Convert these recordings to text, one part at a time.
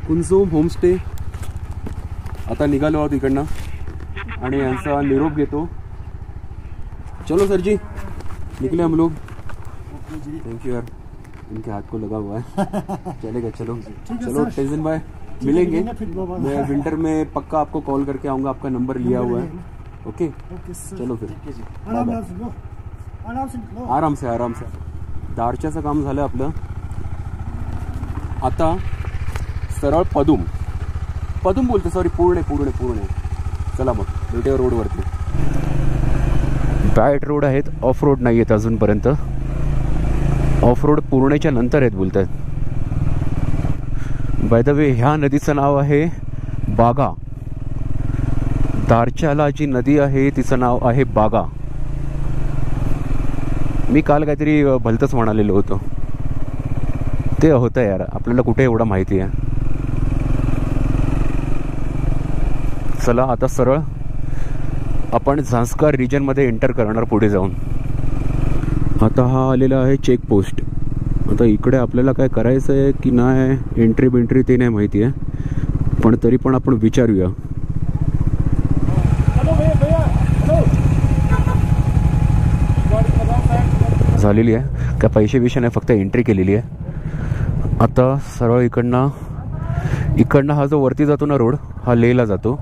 कुंसुम homestay. आता निघालो आहोत इकडनं आणि यांचा निरोप घेतो. चलो सर जी, निकले हम लोग. थैंक यू यार, इनके हाथ को लगा हुआ है. चलेगा, चलो चलो टेंशन भाई, मिलेंगे. मैं विंटर में पक्का आपको कॉल करके आऊँगा, आपका नंबर लिया हुआ है. ओके चलो फिर, आराम से आराम से. दारच्याचं काम झालं आपलं. आता सरळ पदुम बोलतो, सॉरी पुणे. चला मग भेटूया रोडवरती. बॅट रोड आहेत, ऑफ रोड नाही आहेत अजूनपर्यंत. ऑफ रोड पुणेच्या नंतर आहेत बोलतात. बाय द वे, ह्या नदीचं नाव आहे बागा. दारच्याला जी नदी आहे तिचं नाव आहे बागा. मी काल काहीतरी भलतंच म्हणालेलो होतो, ते होतं यार, आपल्याला कुठे एवढं माहिती आहे. चला आता सरळ आपण झांस्कार रिजनमध्ये एंटर करणार पुढे जाऊन. आता हा आलेला आहे चेकपोस्ट. आता इकडे आपल्याला काय करायचं आहे की नाही, एंट्री ते नाही माहिती आहे, पण तरी पण आपण विचारूया. झालेली आहे काय, पैसे विषय नाही, फक्त एंट्री केलेली आहे. आता सरळ इकडनं हा जो वरती जातो ना रोड, हा लेहला जातो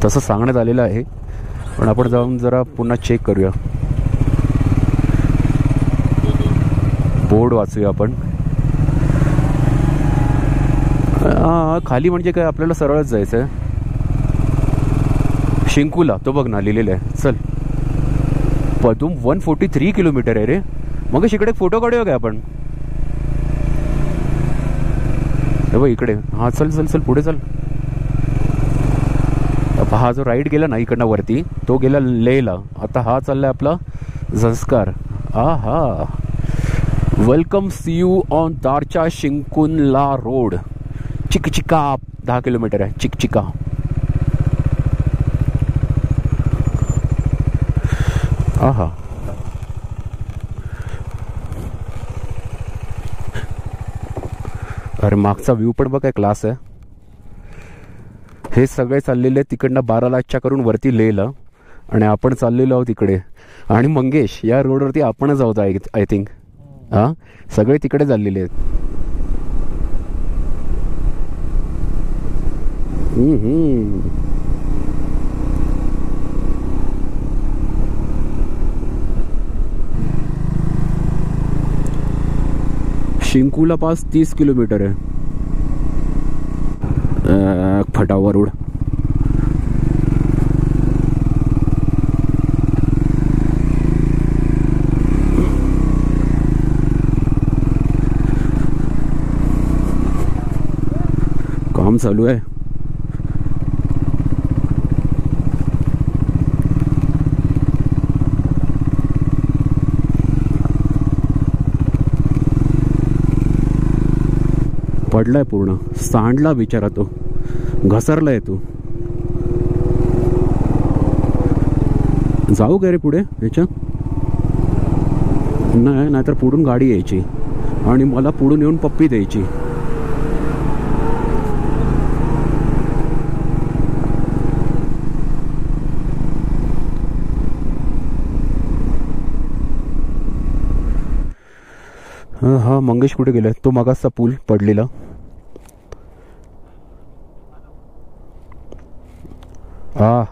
तसं सांगण्यात आलेलं आहे. पण आपण जाऊन जरा पुन्हा चेक करूया, बोर्ड वाचूया आपण. खाली म्हणजे काय, आपल्याला सरळच जायचं आहे. शिंकूला तो बघ ना लिहिलेलं आहे. चल, पदुम 143 किलोमीटर आहे रे. मग इकडे फोटो काढूया काय आपण. बघ इकडे, हा चल पुढे चल. हा जो राईड गेला ना इकडनं वरती, तो गेला लेहला. आता हा चाललाय आपला झंस्कार. हा वेलकम सी यू ऑन दारच्या शिंकुनला रोड. चिकचिका 10 किलोमीटर आहे. चिकचिका. हा अरे मागचा व्ह्यू पण बघ, काय क्लास आहे. हे सगळे चाललेले तिकडनं 12 लाखच्या करून वरती लेहला, आणि आपण चाललेलो आहोत इकडे. आणि मंगेश, या रोडवरती आपणच आहोत आय थिंक. हा सगळे तिकडे चाललेले आहेत. शिंकूला पास 30 किलोमीटर आहे. फटावा रोड. काम चालू आहे. पडलाय पूर्ण, सांडला बिचारा तो, घसरलाय तो. जाऊ का रे पुढे याच्या? नाही, नाहीतर पुढून गाडी यायची आणि मला पुढून येऊन पप्पी द्यायची. हा मंगेश कुठे गेलाय? तो मागासचा पूल पडलेला.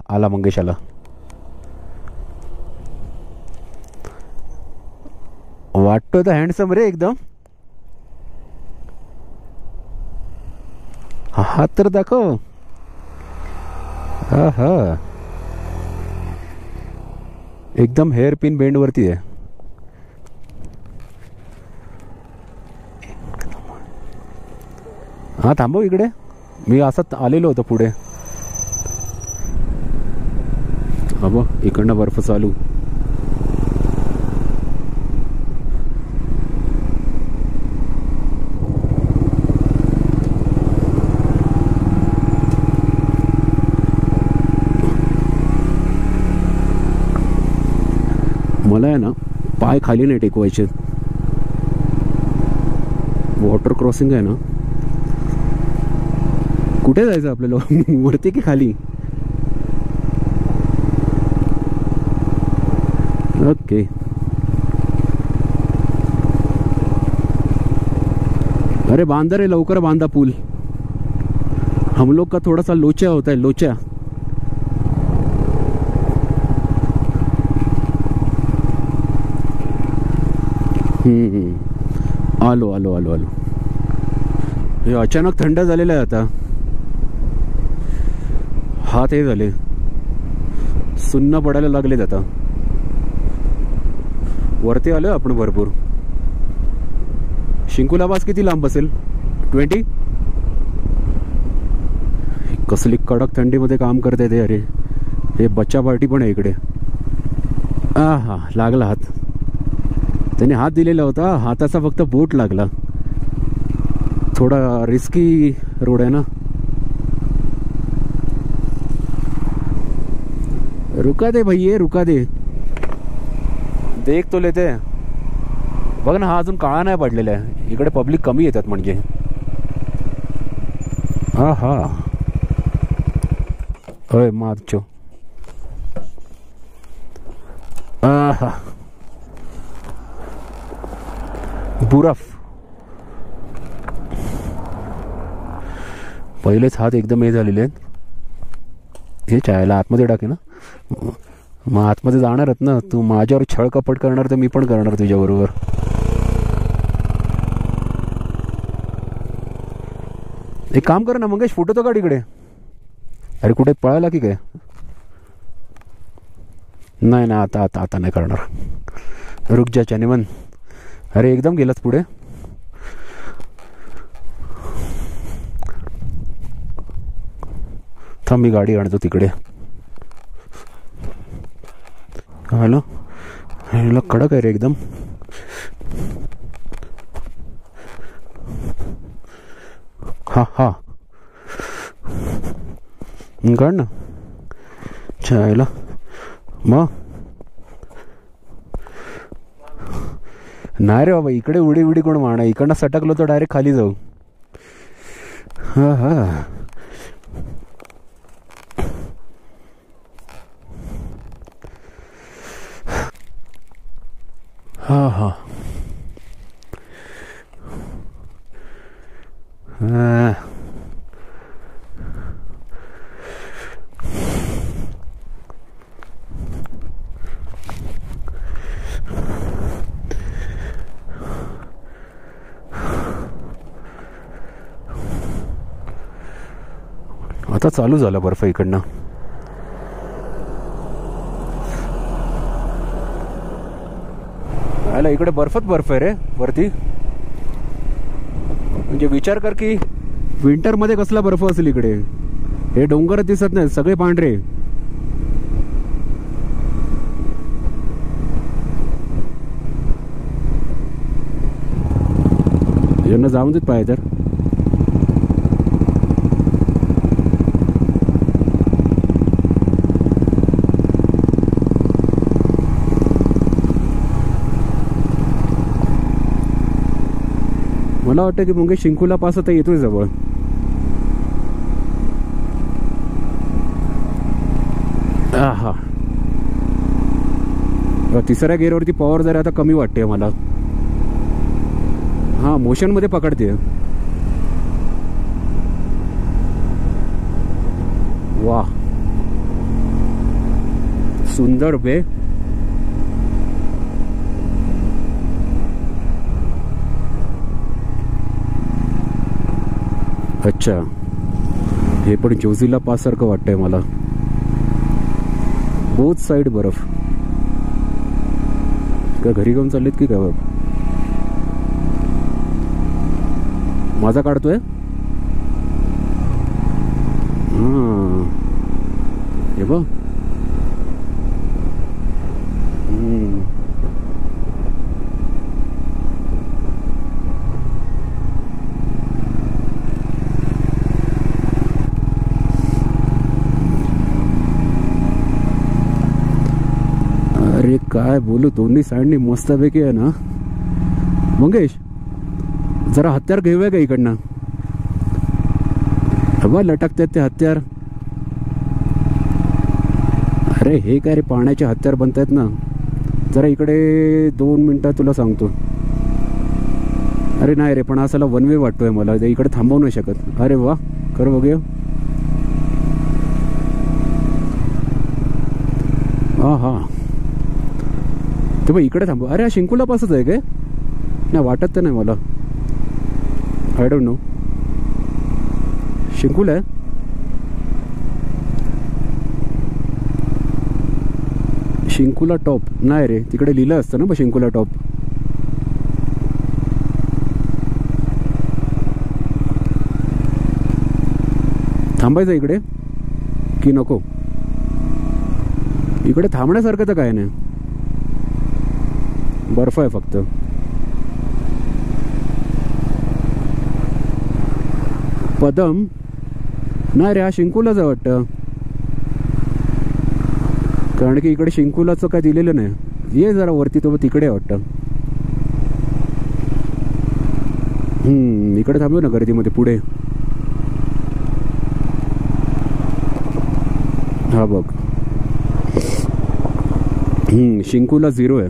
आला मंगेश आला. वाटतो तर हँडसम रे एकदम. हात तर दाखव. हा एकदम हेअर पिन बेंड वरती आहे. हा थांबव इकडे, मी असं आलेलो होतो पुढे. बाबा इकडनं बर्फ चालू. मला आहे ना पाय खाली नाही टेकवायचे. वॉटर क्रॉसिंग आहे ना. कुठे जायचं आपल्याला, वरती की खाली? ओके. अरे बांधा रे, लवकर बांधा पूल. हम लोग का थोड़ा सा लोचा होता है, लोचा. आलो आलो आलो आलो. हे अचानक थंड झालेलं आहे आता. हात हे झाले, सुन्न पडायला लागलेत आता. वरती आलो आपण भरपूर. शिंकुलाबाज किती लांब असेल? 20. कसली कडक थंडीमध्ये काम करते ते. अरे हे बच्चा पार्टी पण आहे इकडे. हा लागला हात. त्याने हात दिलेला होता, हाताचा फक्त बोट लागला. थोडा रिस्की रोड आहे ना. रुका दे भैये, रुका दे. देख तो लेते. बघ ना, हा अजून काळा नाही पडलेला आहे. इकडे पब्लिक कमी येतात म्हणजे. हा अय मारचो. हा बुरफ. पहिलेच हात एकदम हे झालेले आहेत. हे चायला आतमध्ये टाके ना. मग आतमध्ये जाणारच ना तू. माझ्यावर छळ कपट करणार तर मी पण करणार तुझ्याबरोबर. एक काम कर ना मंगेश, फोटो तो काढ इकडे. अरे कुठे पळाला की काय? नाही ना, आता आता आता नाही करणार. रुक जा चानिमन. अरे एकदम गेलाच पुढे. थांब, मी गाडी आणतो तिकडे. हॅलो, ह्याला कडक आहे रे एकदम. हा काढ ना. चायला मग नाही रे बाबा, इकडे उडी उडी कोण मारणार? इकडनं सटकलो तर डायरेक्ट खाली जाऊ. हा आता चालू झाला बर्फ इकडनं. आला इकडे बर्फच बर्फ आहे रे वरती. म्हणजे विचार कर की विंटर मध्ये कसला बर्फ असेल इकडे. हे डोंगर दिसत नाही, सगळे पांढरे. यांना जाऊन देत पाहिजे तर. मला वाटतं की मंगेश शिंकुला पास आता येतोय जवळ. हा तिसऱ्या गेअरवरती पॉवर जरा आता कमी वाटते मला. हा मोशन मध्ये पकडते. वा सुंदर बे. अच्छा, हे पण जोझिला पास सारखं वाटतंय मला. बोथ साइड बर्फ. का घरी घेऊन चाललेत की काय बाबा? माझा काढतोय. हे बघ. अरे काय बोलू, दोन्ही साइडनी मस्तपैकी आहे ना मंगेश. जरा हत्यार घेऊया का इकडनं? हवा लटकतात ते हत्यार. अरे हे काय रे, पाण्याचे हत्यार बनतायत ना. जरा इकडे 2 मिनटं तुला सांगतो. अरे नाही रे, पण असाला वन वे वाटतोय मला, इकडे थांबवू नाही शकत. अरे वा, कर बघूया. हा ते बघ इकडे थांबव. अरे हा शिंकुला पासच आहे काय? नाही वाटत तर नाही मला. I don't know. शिंकुला आहे. शिंकुला टॉप नाही रे, तिकडे लिहिलं असतं ना बघ शिंकुला टॉप. थांबायचं इकडे की नको? इकडे थांबण्यासारखं तर काय नाही, बर्फ आहे फक्त. पदम नाही रे, हा शिंकुलाच आहे वाटतं, कारण की इकडे शिंकुलाचं काय दिलेलं नाही. ये जरा वरती, तो तिकडे वाटतं. इकडे थांबू ना गर्दीमध्ये पुढे. हा बघ, शिंकुला 0 आहे.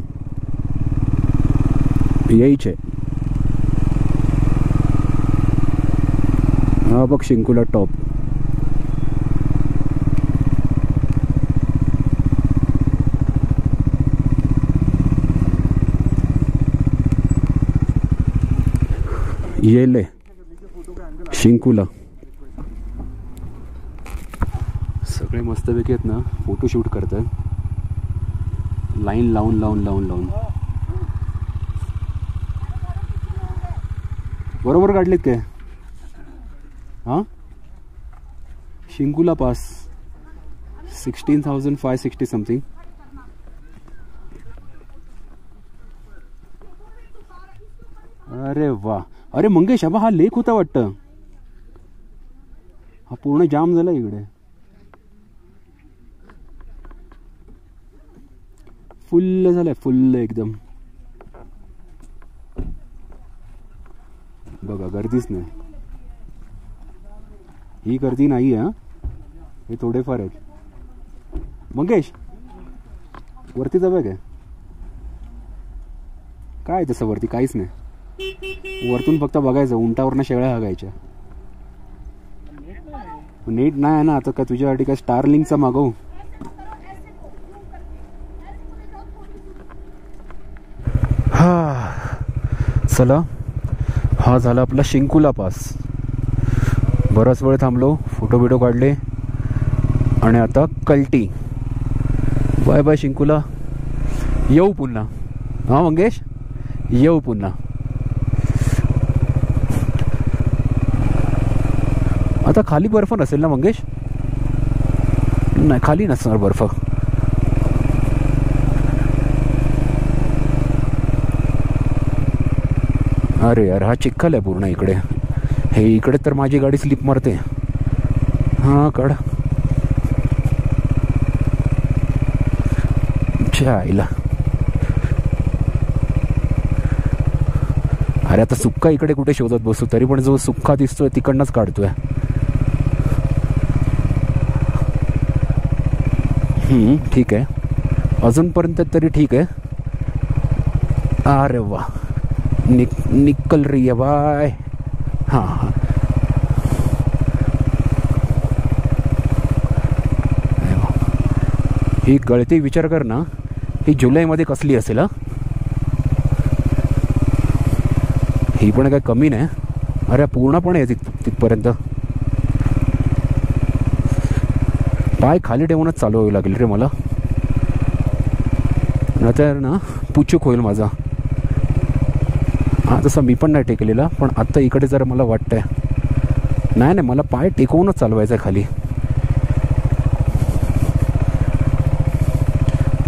यायच आहे. हा बघ शिंकुला टॉप. येले शिंकुला. सगळे मस्तपैकी आहेत ना, फोटोशूट करतात लाईन लावून लावून लावून लावून. बरोबर काढलेत काय? हां, शिंकुला पास 16,560 समथिंग. अरे वा. अरे मंगेश, हा लेक होता वाटतं. हा पूर्ण जाम झाला इकडे. फुल्ल झालंय, फुल्ल एकदम. बघा गर्दीच नाही. ही गर्दी नाही आहे, हे थोडेफार आहेत. मंगेश वरती जाऊया काय? काय तसं वरती काहीच नाही. वरतून फक्त बघायचं, उंटावरनं शेळ्या हागायच्या. नेट नाही आहे ना आता. काय तुझ्यासाठी काय स्टारलिंकचा मागवू? चला, हा झाला आपला शिंकुला पास. बराच वेळ थांबलो, फोटो बिटो काढले आणि आता कल्टी. बाय बाय शिंकुला. येऊ पुन्हा. हा मंगेश, येऊ पुन्हा. आता खाली बर्फ नसेल ना मंगेश? नाही, खाली नसणार बर्फ. अरे यार, हा चिखल आहे पूर्ण इकडे. हे इकडे तर माझी गाडी स्लिप मारते. हा काढ. आईला. अरे आता सुक्का इकडे कुठे शोधत बसू? तरी पण जो सुक्का दिसतोय तिकडनंच काढतोय. ठीक आहे, अजूनपर्यंत तरी ठीक आहे. अरे वा, निकल रही है बाय. हाँ ही गळती विचार कर ना, ही जुलैमध्ये कसली असेल. ही पण काय कमी नाही. अरे पूर्णपणे आहे तिथपर्यंत. पाय खाली ठेवूनच चालवावी लागेल रे मला, नाहीतर ना पुचूक होईल माझा. हा तसं मी पण नाही टेकलेला, पण आत्ता इकडे जर मला वाटतंय नाही मला पाय टेकवूनच चालवायचं आहे खाली.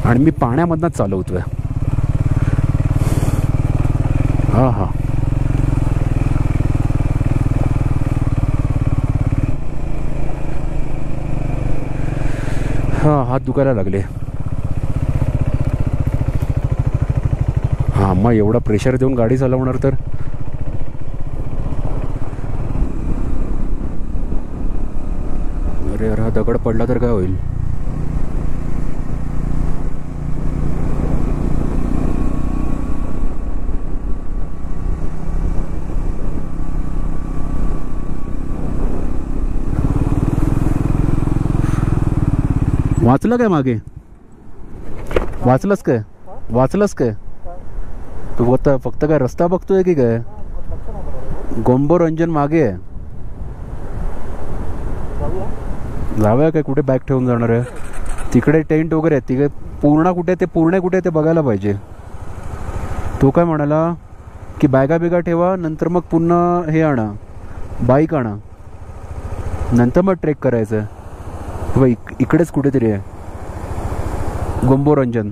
आणि मी पाण्यामधनंच चालवतोय. हा हा हा, हात दुखायला लागले. हा, मग एवढा प्रेशर देऊन गाडी चालवणार तर अरे यार, हा दगड पडला तर काय होईल? वाचलं काय मागे? वाचलंस काय? वाचलंस काय तू? फक्त काय रस्ता बघतोय की काय? गोंबो रंजन मागे आहे. जाऊया काय? कुठे बॅग ठेवून जाणार आहे? तिकडे टेंट वगैरे आहे. तिकडे पूर्ण कुठे ते बघायला पाहिजे. तो काय म्हणाला की बॅगा बिगा ठेवा, नंतर मग पुन्हा हे आणा, बाईक आणा, नंतर मग ट्रेक करायचं. इकडेच कुठेतरी आहे गोंबो रंजन.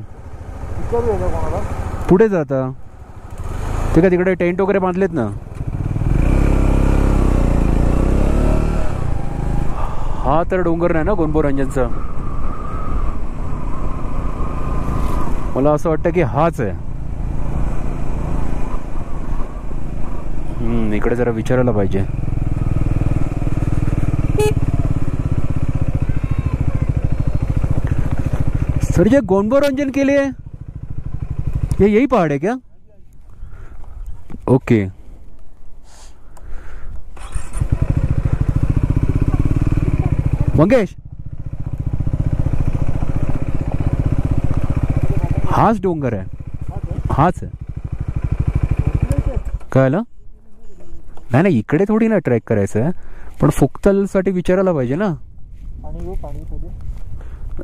पुढे जाता ते का तिकडे टेंट वगैरे बांधलेत ना. हा तर डोंगर नाही ना गोंबो रंजनचा. मला असं वाटतं की हाच आहे. इकडे जरा विचारायला पाहिजे. सर, ये गोंबो रंजन के लिए ये यही पहाड़ है क्या? ओके. मंगेश, हाच डोंगर आहे. हाच आहे. कळलं? नाही, इकडे थोडी ना ट्रेक करायचं आहे, पण फुक्तल साठी विचारायला पाहिजे ना.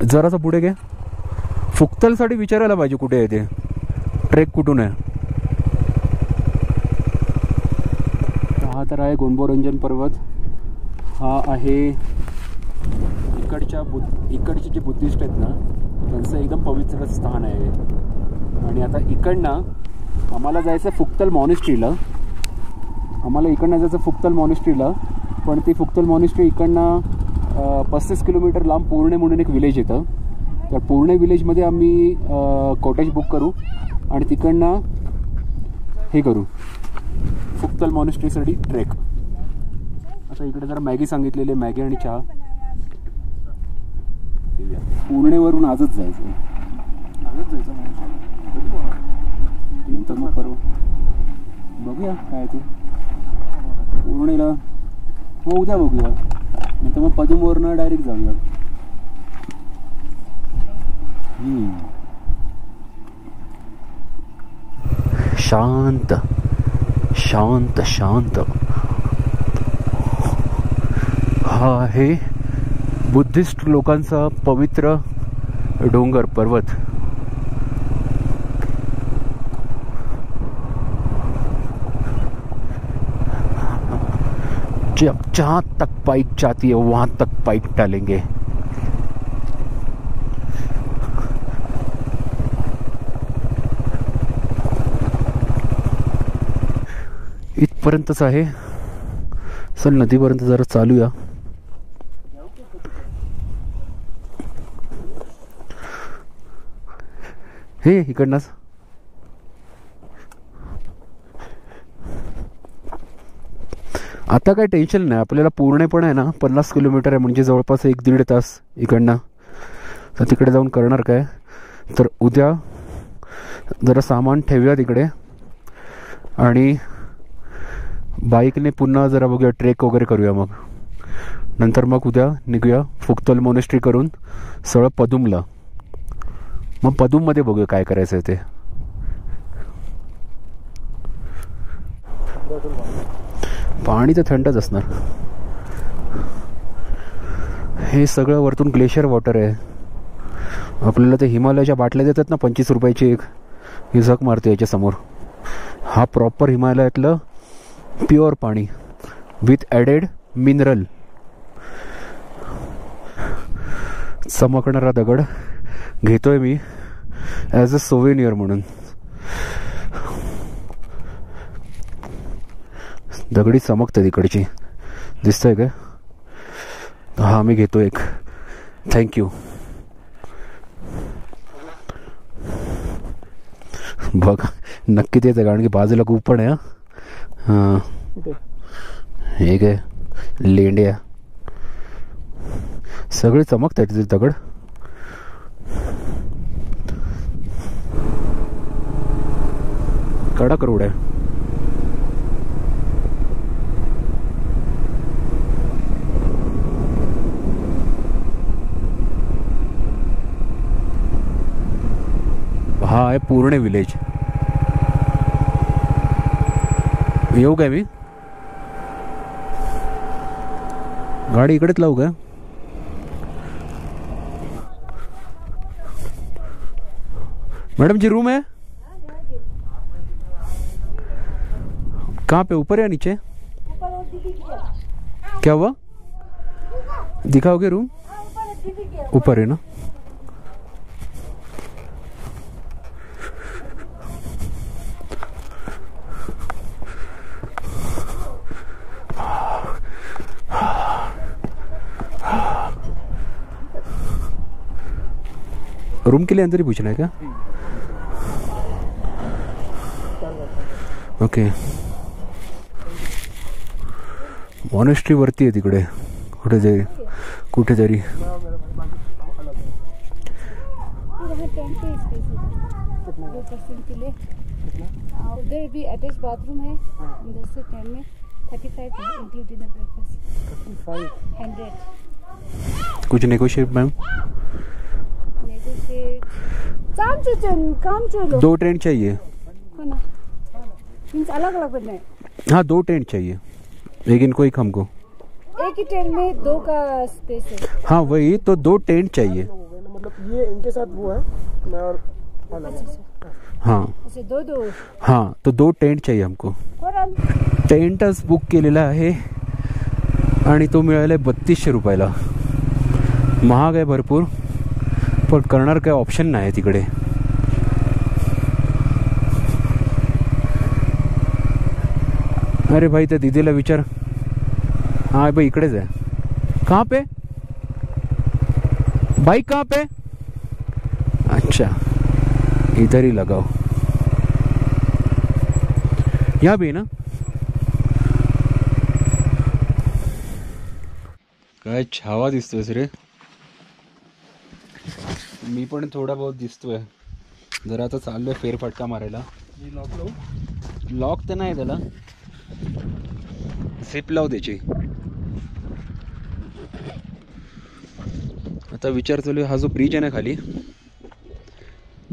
जरासा पुढे घे. फुक्तल साठी विचारायला पाहिजे कुठे आहे ते, ट्रेक कुठून आहे. हा तर आहे गोंबो रंजन पर्वत. हा आहे इकडचे जे बुद्धिस्ट आहेत ना, त्यांचं एकदम पवित्र स्थान आहे. आणि आता इकडनं आम्हाला जायचं फुक्तल मॉनेस्ट्रीला. फुक्तल मॉनेस्ट्रीला. पण ती फुक्तल मॉनेस्ट्री इकडनं 35 किलोमीटर लांब पुर्णे म्हणून एक विलेज येतं. त्या पुर्णे विलेजमध्ये आम्ही कॉटेज बुक करू आणि तिकडनं हे करू फुक्तल मॉनेस्ट्रीसाठी ट्रेक. आता इकडे जरा मॅगी सांगितलेली, मॅगी आणि चहा. पुर्णेवरून आजच जायचं. नंतर मग परवा बघूया काय ते. पुर्णेला हो उद्या बघूया, नंतर मग पदुमवरनं डायरेक्ट जाऊया. शांत शांत शांत. हा आहे बुद्धिस्ट लोकांचा पवित्र डोंगर पर्वत. जहां तक बाइक जाती है वहां तक बाइक डालेंगे. इथपर्यंतच आहे. चल नदीपर्यंत जरा चालूया. हे इकडनंच. आता काय टेन्शन नाही आपल्याला. पूर्ण पण आहे ना 50 किलोमीटर आहे, म्हणजे जवळपास 1-1.5 तास इकडनं. तर तिकडे जाऊन करणार काय, तर उद्या जरा सामान ठेवूया तिकडे आणि बाईकने पुन्हा जरा बघूया, ट्रेक वगैरे करूया. मग नंतर मग उद्या निघूया फुक्तल मॉनेस्ट्री करून सरळ पदुमला. मग पदुममध्ये बघूया काय करायचं आहे ते. पाणी तर थंडच असणार. हे सगळं वरतून ग्लेशियर वॉटर आहे. आपल्याला ते हिमालयाच्या बाटल्या देतात ना 25 रुपयाची एक, ही झक मारते याच्या समोर. हा प्रॉपर हिमालयातलं प्युअर पाणी विथ ॲडेड मिनरल. चमकणारा दगड घेतोय मी ॲज अ सोव्हेनियर म्हणून. दगडी चमकते तिकडची, दिसतंय का? हा मी घेतो एक. थँक्यू. बघ नक्की तेच आहे, कारण की बाजूला खूप पण आहे. हां हे काय लेंड्या. सगळे चमकत आहेत तिथे दगड. कडक रोड आहे. हा आहे पूर्ण विलेज. येऊ काय मी? गाडी इकडेच लावू का? मैडम जी रूम है कहाँ पे? ऊपर या नीचे? क्या हुआ? दिखाओगे रूम? ऊपर है ना. रूम के लिए अंदर ही पूछना है क्या? ओके. मॉनेस्ट्री वरती आहे तिकडे कुठेतरी. उधर भी अटैच बाथरूम है. 10 से 10 में 35 है इंक्लूडिंग ब्रेकफास्ट. 3500. कुछ नेगोशिएट मैम? काम चलो. 2 टेंट चाहिए. मीन्स अलग अलग बनना है. हाँ 2 टेंट चाहिए लेकिन कोई हमको एक ही टेंट में 2 का स्पेस है. हाँ वही तो 2 टेंट चाहिए. मतलब ये इनके साथ वो है मैं और हाँ अच्छा 2 हाँ तो 2 टेंट चाहिए हमको. टेंटच बुक केलेला आहे आणि तो मिळाला 3200 रुपयाला. महाग आहे भरपूर पण करणार काय ऑप्शन नाही आहे तिकडे. अरे भाई त्या दीदीला विचार. हाँ भाई इकडेच आहे. कहाँ पे बाइक? कहाँ पे? अच्छा इधर ही लगाओ. यहाँ भी ना. काय छावा दिसतोय रे. मी पण थोडा बहुत दिसतोय. जरा आता चाललोय फेरफटका मारायला. लॉक तर नाही त्याला. झिप लाव द्यायची. आता विचार चालू हा जो ब्रिज आहे ना खाली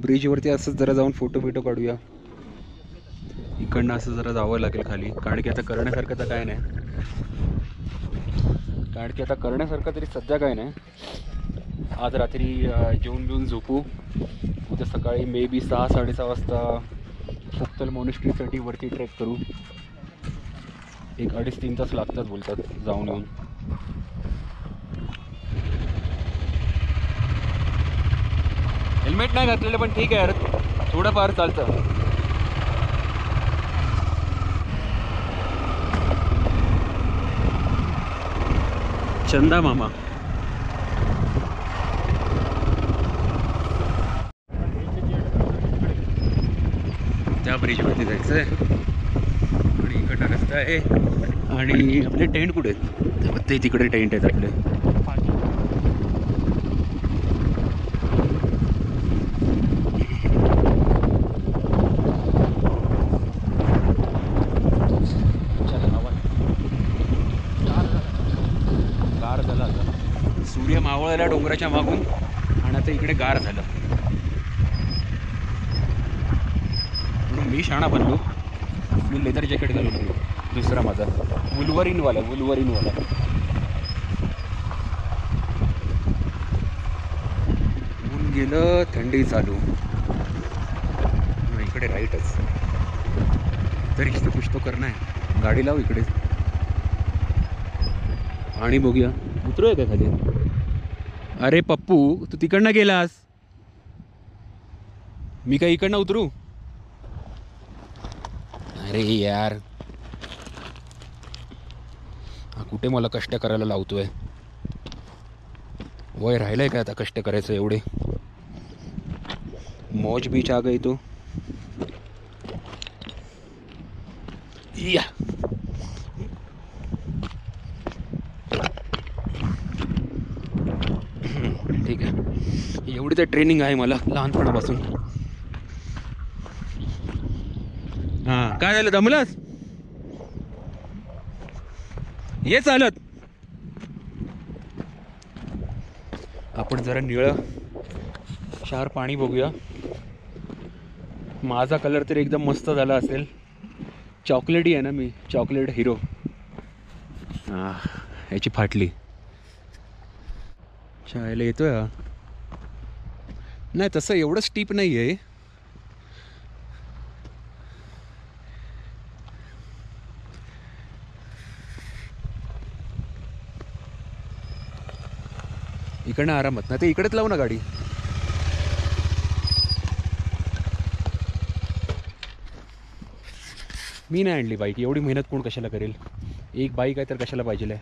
ब्रिजवरती असंच जरा जाऊन फोटो काढूया. इकडनं असं जरा जावं लागेल खाली कारण की आता करण्यासारखं तर काय नाही. कारण की आता करण्यासारखं तरी सध्या काय नाही. आज रात्री जेवून झोपू. उद्या सकाळी मे बी 6-6:30 वाजता फुक्तल मॉनेस्ट्रीसाठी वरती ट्रेक करू. 1-2.5-3 तास लागतात बोलतात जाऊन येऊन. हेल्मेट नाही घातलेलं पण ठीक आहे यार थोडंफार चालतं. चंदा मामा त्या ब्रिजवरती जायचं आहे आणि इकडचा रस्ता आहे. आणि आपले टेंट कुठे आहेत? ते तिकडे टेंट आहेत आपले. गार झाला आता. सूर्य मावळला डोंगराच्या मागून आणि आता इकडे गार झालं. म्हणून मी शाणा बनलो. मी लेदर जॅकेट घालून गेलो. दुसरा माझा वुलवरीनवाला. ऊन गेलं थंडी चालू. इकडे राईटच तरी कुछ तो करना है. गाडी लाव इकडे आणि बघूया उतरूया काय खाली. अरे पप्पू तू तिकडनं गेलास. मी काय इकडनं उतरू? अरे यार हा कुठे मला कष्ट करायला लावतोय. वय राहिलंय काय आता कष्ट करायचं एवढे. मौज बीच आ गई तो ते ट्रेनिंग आहे मला लहानपणापासून. हां, काय झालं, दमलास? ये चालत. आपण जरा निळं क्षार पाणी बघूया. माझा कलर तर एकदम मस्त झाला असेल. चॉकलेटी आहे ना मी, चॉकलेट हिरो. हां, याची फाटली शाळेला येतोय हा. नाही तसं एवढं स्टीप नाही आहे. इकडनं आरामात. नाही ते इकडेच लावू ना गाडी. मी नाही आणली बाईक. एवढी मेहनत कोण कशाला करेल. एक बाईक आहे तर कशाला पाहिजे.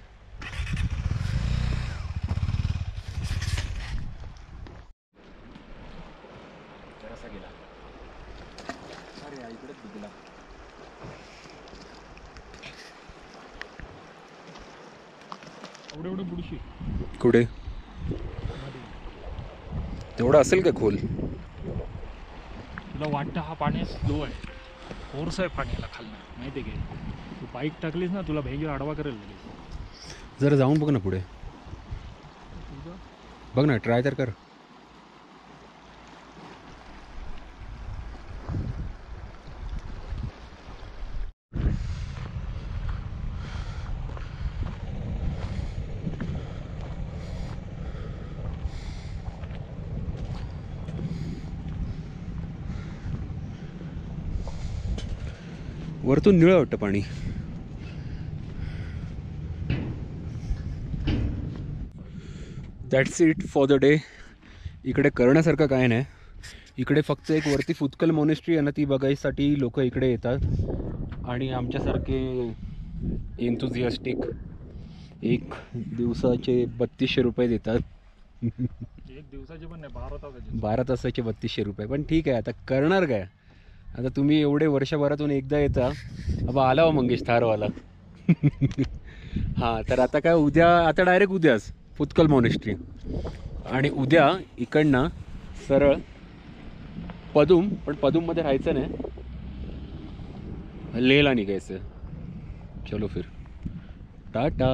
कुठे तेवढं असेल का खोल? तुला वाटतं हा पाणी स्लो आहे, फोर्स आहे पाण्याला खालनं, माहिती आहे का? तू बाईक टाकलीस ना तुला भेंगे आडवा करेल लगेच. जरा जाऊन बघ ना पुढे. बघ ना, ट्राय तर कर. वरतून निळं वाटतं पाणी. That's it for the day. इकडे करण्यासारखं काय नाही. इकडे फक्त एक वरती फुतकल मॉनेस्ट्री आहे ना, ती बघायसाठी लोक इकडे येतात. आणि आमच्यासारखे एन्थुझियास्टिक 1 दिवसाचे 3200 रुपये देतात. 1 दिवसाचे पण नाही, 12 तासाचे 3200 रुपये. पण ठीक आहे, आता करणार काय. आता तुम्ही एवढे वर्षभरातून एकदा येता. अब आला हो मंगेश थारवाला. हां, तर आता काय उद्या, आता डायरेक्ट उद्याच फुतकल मॉनेस्ट्री. आणि उद्या इकडनं सरळ पदुम. पण पदुममध्ये राहायचं नाही, लेहला निघायचं. चलो फिर, टाटा.